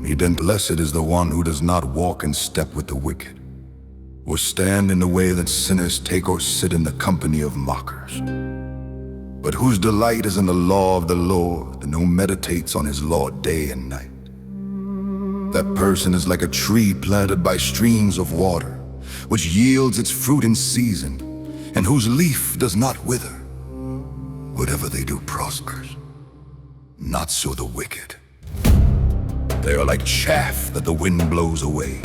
Then blessed is the one who does not walk in step with the wicked, or stand in the way that sinners take, or sit in the company of mockers. But whose delight is in the law of the Lord, and who meditates on his law day and night. That person is like a tree planted by streams of water, which yields its fruit in season, and whose leaf does not wither. Whatever they do prospers. Not so the wicked. They are like chaff that the wind blows away.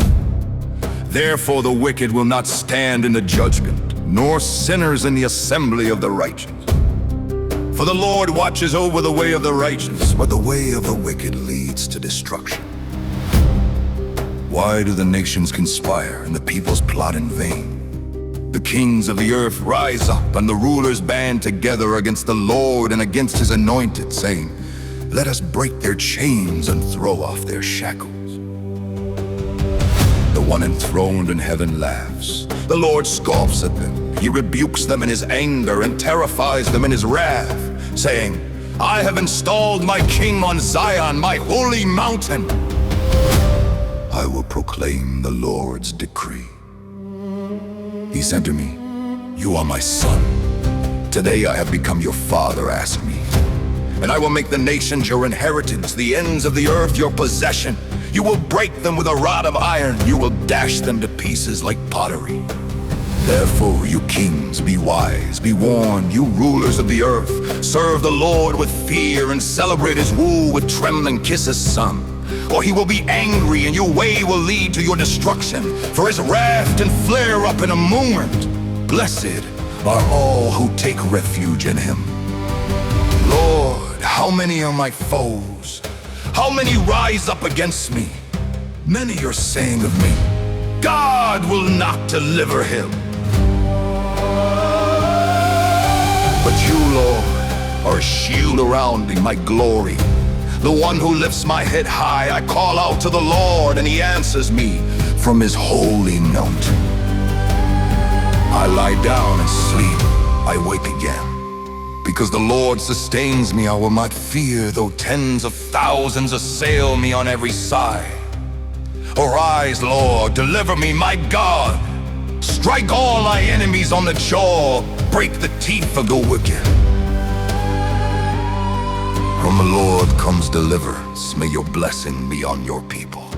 Therefore the wicked will not stand in the judgment, nor sinners in the assembly of the righteous. For the Lord watches over the way of the righteous, but the way of the wicked leads to destruction. Why do the nations conspire and the peoples plot in vain? The kings of the earth rise up, and the rulers band together against the Lord and against his anointed, saying, let us break their chains and throw off their shackles. The one enthroned in heaven laughs. The Lord scoffs at them. He rebukes them in his anger and terrifies them in his wrath, saying, I have installed my king on Zion, my holy mountain. I will proclaim the Lord's decree. He said to me, you are my son. Today I have become your father, ask me. And I will make the nations your inheritance, the ends of the earth your possession. You will break them with a rod of iron. You will dash them to pieces like pottery. Therefore, you kings, be wise, be warned, you rulers of the earth. Serve the Lord with fear and celebrate his woo with trembling. Kiss his son, or he will be angry and your way will lead to your destruction. For his wrath can flare up in a moment. Blessed are all who take refuge in him. Lord, how many are my foes? How many rise up against me? Many are saying of me, God will not deliver him. But you, Lord, are a shield around me, my glory. The one who lifts my head high. I call out to the Lord, and he answers me from his holy mountain. I lie down and sleep, I wake again. Because the Lord sustains me, I will not fear, though tens of thousands assail me on every side. Arise, Lord, deliver me, my God. Strike all my enemies on the jaw, break the teeth of the wicked. From the Lord comes deliverance, may your blessing be on your people.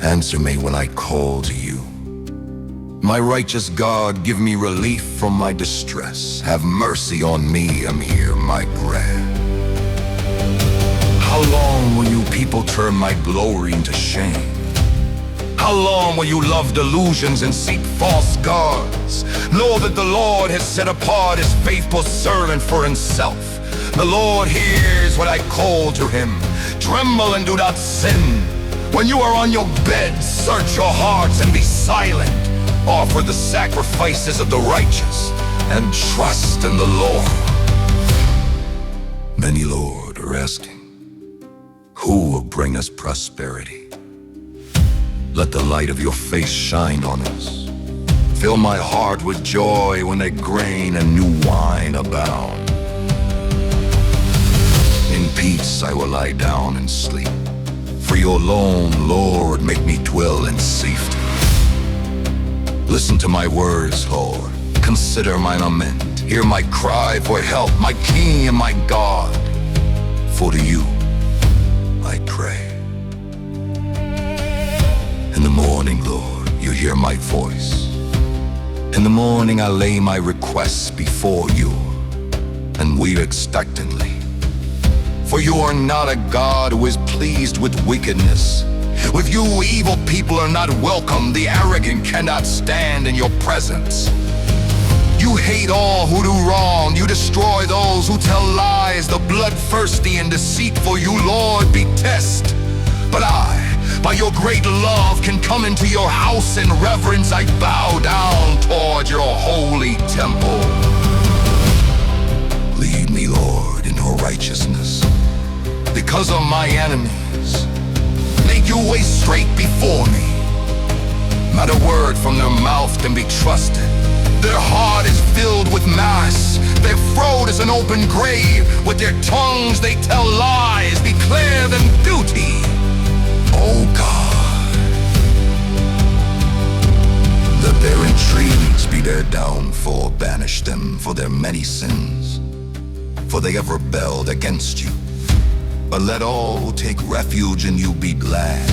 Answer me when I call to you. My righteous God, give me relief from my distress. Have mercy on me and hear my prayer. How long will you people turn my glory into shame? How long will you love delusions and seek false gods? Know that the Lord has set apart his faithful servant for himself. The Lord hears when I call to him. Tremble and do not sin. When you are on your bed, search your hearts and be silent. Offer the sacrifices of the righteous and trust in the Lord. Many, Lord, are asking, who will bring us prosperity? Let the light of your face shine on us. Fill my heart with joy when the grain and new wine abound. In peace I will lie down and sleep. For you alone, Lord, make me dwell in safety. Listen to my words, Lord. Consider my lament. Hear my cry for help, my King and my God. For to you I pray. In the morning, Lord, you hear my voice. In the morning I lay my requests before you and wait expectantly. For you are not a God who is pleased with wickedness. With you, evil people are not welcome. The arrogant cannot stand in your presence. You hate all who do wrong. You destroy those who tell lies. The bloodthirsty and deceitful you, Lord, detest. But I, by your great love, can come into your house in reverence. I bow down toward your holy temple. Lead me, Lord, in your righteousness because of my enemies. Make your way straight before me. Not a word from their mouth can be trusted. Their heart is filled with malice. Their throat is is an open grave. With their tongues they tell lies, declare them duty. Oh God, let their intrigues be their downfall. Banish them for their many sins, for they have rebelled against you. But let all who take refuge in you be glad.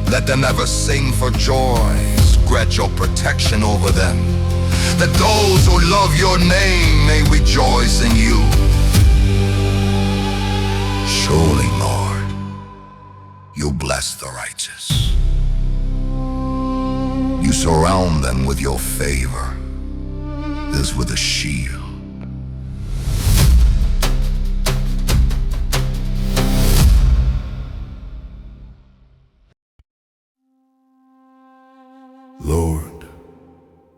Let them ever sing for joy. Spread your protection over them, that those who love your name may rejoice in you. Surely, Lord, you bless the righteous. You surround them with your favor, as with a shield. Lord,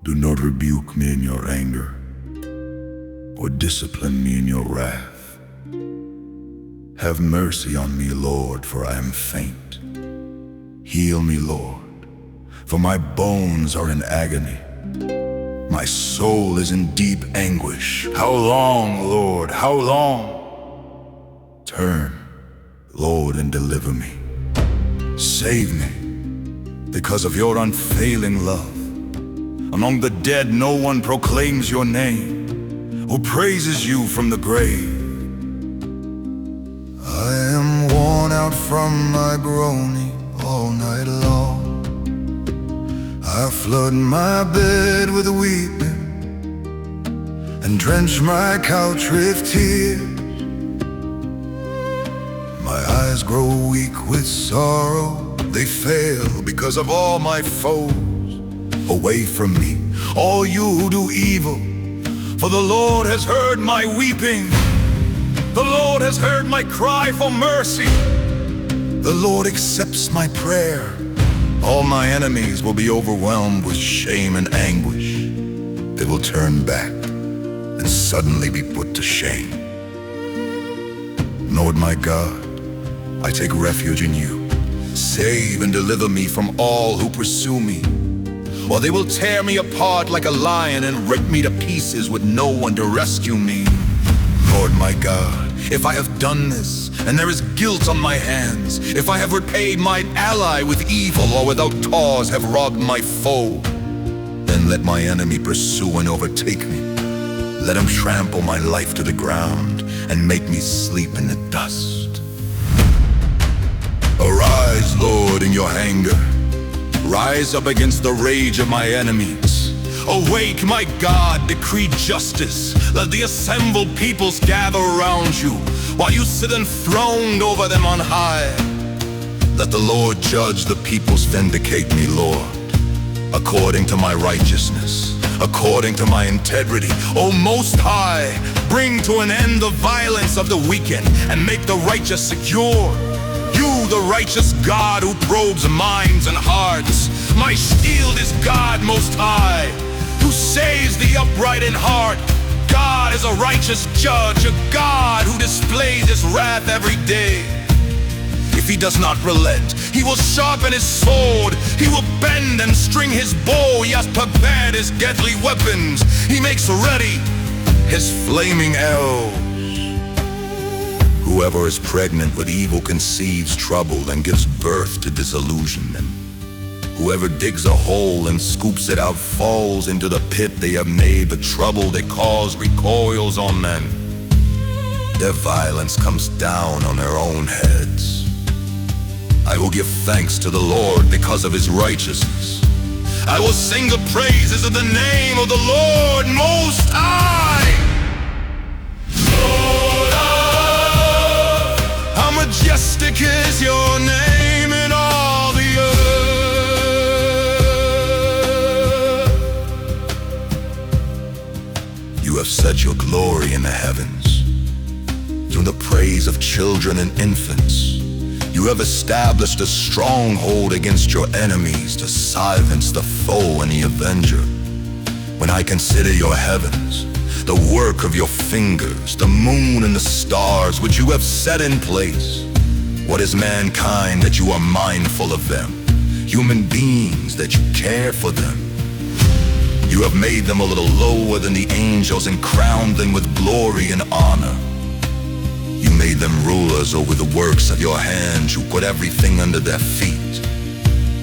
do not rebuke me in your anger, or discipline me in your wrath. Have mercy on me, Lord, for I am faint. Heal me, Lord, for my bones are in agony. My soul is in deep anguish. How long, Lord, how long? Turn, Lord, and deliver me. Save me, because of your unfailing love. Among the dead no one proclaims your name, who praises you from the grave. I am worn out from my groaning all night long. I flood my bed with weeping and drench my couch with tears. My eyes grow weak with sorrow. They fail because of all my foes. Away from me, all you who do evil, for the Lord has heard my weeping. The Lord has heard my cry for mercy. The Lord accepts my prayer. All my enemies will be overwhelmed with shame and anguish. They will turn back and suddenly be put to shame. Lord my God, I take refuge in you. Save and deliver me from all who pursue me, or they will tear me apart like a lion and rip me to pieces with no one to rescue me. Lord my God, if I have done this and there is guilt on my hands, if I have repaid my ally with evil or without cause have robbed my foe, then let my enemy pursue and overtake me. Let him trample my life to the ground and make me sleep in the dust. Arise, Lord, in your anger. Rise up against the rage of my enemies. Awake, my God, decree justice. Let the assembled peoples gather around you, while you sit enthroned over them on high. Let the Lord judge the peoples. Vindicate me, Lord, according to my righteousness, according to my integrity. O Most High, bring to an end the violence of the wicked and make the righteous secure. You, the righteous God who probes minds and hearts. My shield is God Most High, who saves the upright in heart. God is a righteous judge, a God who displays his wrath every day. If he does not relent, he will sharpen his sword. He will bend and string his bow. He has prepared his deadly weapons. He makes ready his flaming arrows. Whoever is pregnant with evil conceives trouble and gives birth to disillusionment. Whoever digs a hole and scoops it out falls into the pit they have made. The trouble they cause recoils on them. Their violence comes down on their own heads. I will give thanks to the Lord because of his righteousness. I will sing the praises of the name of the Lord Most High. How majestic is your name in all the earth. You have set your glory in the heavens, through the praise of children and infants. You have established a stronghold against your enemies to silence the foe and the avenger. When I consider your heavens, the work of your fingers, the moon and the stars which you have set in place. What is mankind that you are mindful of them? Human beings that you care for them. You have made them a little lower than the angels and crowned them with glory and honor. You made them rulers over the works of your hands. You put everything under their feet.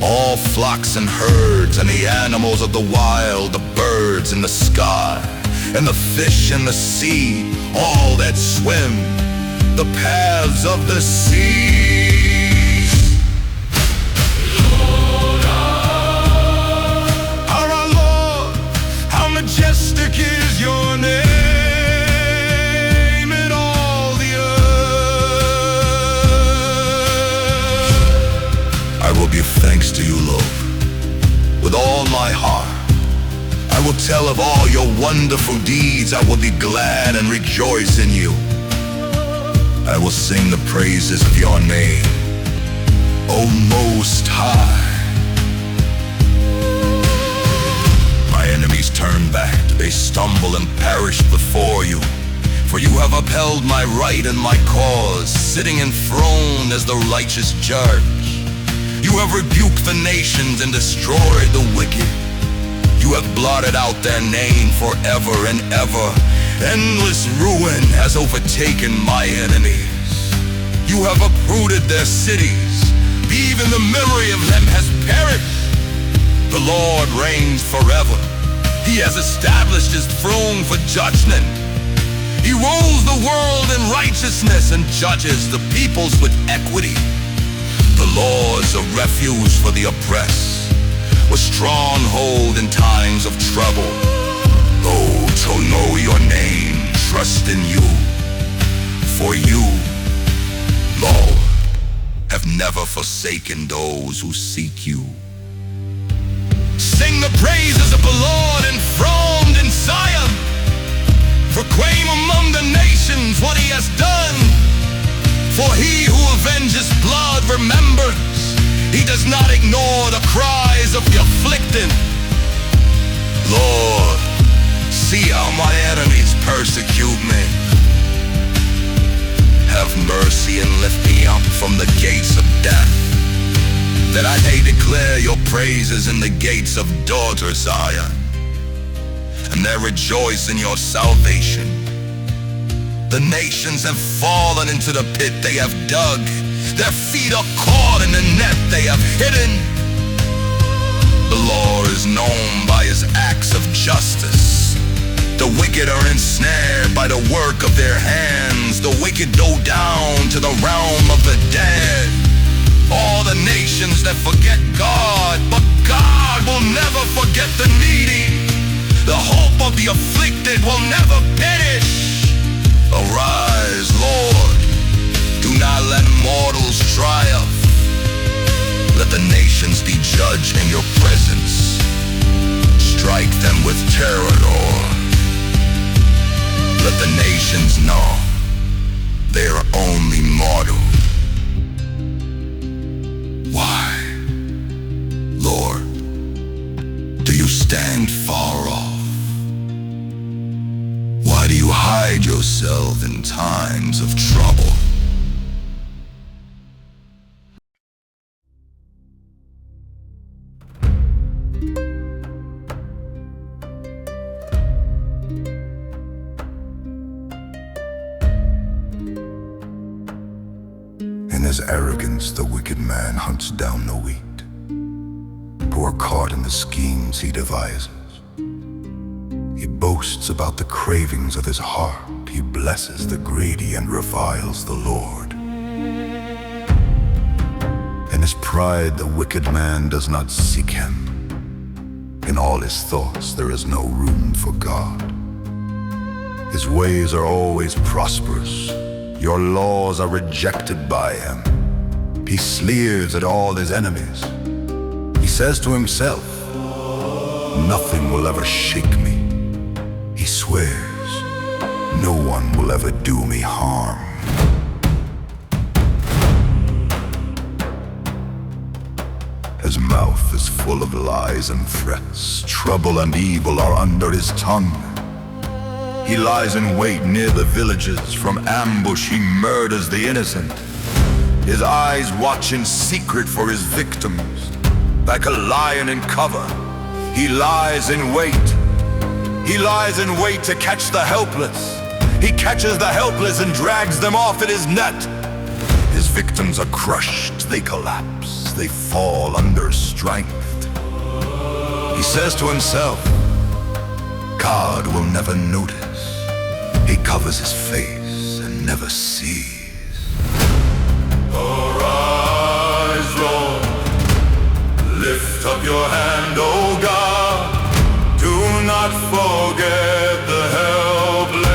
All flocks and herds and the animals of the wild, the birds in the sky, and the fish in the sea, all that swim the paths of the sea. Our Lord, how majestic is your name in all the earth. I will give thanks to you, Lord, with all my heart. I will tell of all your wonderful deeds. I will be glad and rejoice in you. I will sing the praises of your name, O Most High. My enemies turn back, they stumble and perish before you. For you have upheld my right and my cause, sitting enthroned as the righteous judge. You have rebuked the nations and destroyed the wicked. You have blotted out their name forever and ever. Endless ruin has overtaken my enemies. You have uprooted their cities. Even the memory of them has perished. The Lord reigns forever. He has established his throne for judgment. He rules the world in righteousness and judges the peoples with equity. The Lord is a refuge for the oppressed, a stronghold in times of trouble. Oh, to know your name, trust in you. For you, Lord, have never forsaken those who seek you. Sing the praises of the Lord enthroned in Zion. Proclaim among the nations what he has done. For he who avenges blood remembers. He does not ignore the cries of the afflicted. Lord, see how my enemies persecute me. Have mercy and lift me up from the gates of death, that I may declare your praises in the gates of daughter Zion, and there rejoice in your salvation. The nations have fallen into the pit they have dug. Their feet are caught in the net they have hidden. The Lord is known by his acts of justice. The wicked are ensnared by the work of their hands. The wicked go down to the realm of the dead. All the nations that forget God, but God will never forget the needy. The hope of the afflicted will never perish. Arise, Lord. Do not let mortals triumph. Let the nations be judged in your presence. Strike them with terror, Lord. Let the nations know they are only mortal. Why, Lord, do you stand far off? Why do you hide yourself in times of trouble? In his arrogance, the wicked man hunts down the weak, who are caught in the schemes he devises. He boasts about the cravings of his heart. He blesses the greedy and reviles the Lord. In his pride, the wicked man does not seek him. In all his thoughts, there is no room for God. His ways are always prosperous. Your laws are rejected by him. He sneers at all his enemies. He says to himself, nothing will ever shake me. He swears, no one will ever do me harm. His mouth is full of lies and threats. Trouble and evil are under his tongue. He lies in wait near the villages. From ambush he murders the innocent. His eyes watch in secret for his victims. Like a lion in cover, he lies in wait. He lies in wait to catch the helpless. He catches the helpless and drags them off in his net. His victims are crushed, they collapse, they fall under strength. He says to himself, God will never notice. He covers his face and never sees. Arise, Lord, lift up your hand, O God. Do not forget the helpless.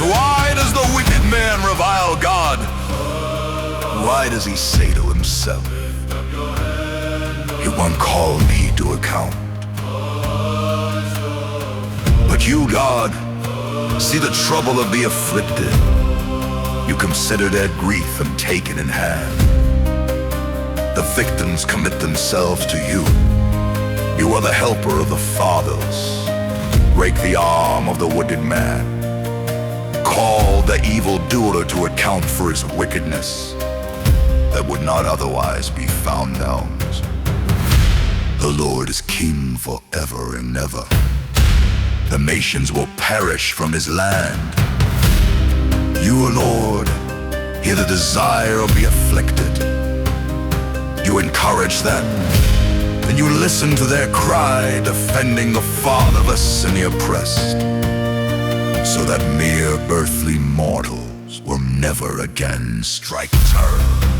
Why does the wicked man revile God? Why does he say to himself, He won't call me to account? But you, God, see the trouble of the afflicted. You consider their grief and take it in hand. The victims commit themselves to you. You are the helper of the fatherless. Break the arm of the wicked man. Call the evildoer to account for his wickedness that would not otherwise be found out. The Lord is king forever and ever. The nations will perish from his land. You, Lord, hear the desire of the afflicted. You encourage them, and you listen to their cry, defending the fatherless and the oppressed, so that mere earthly mortals will never again strike terror.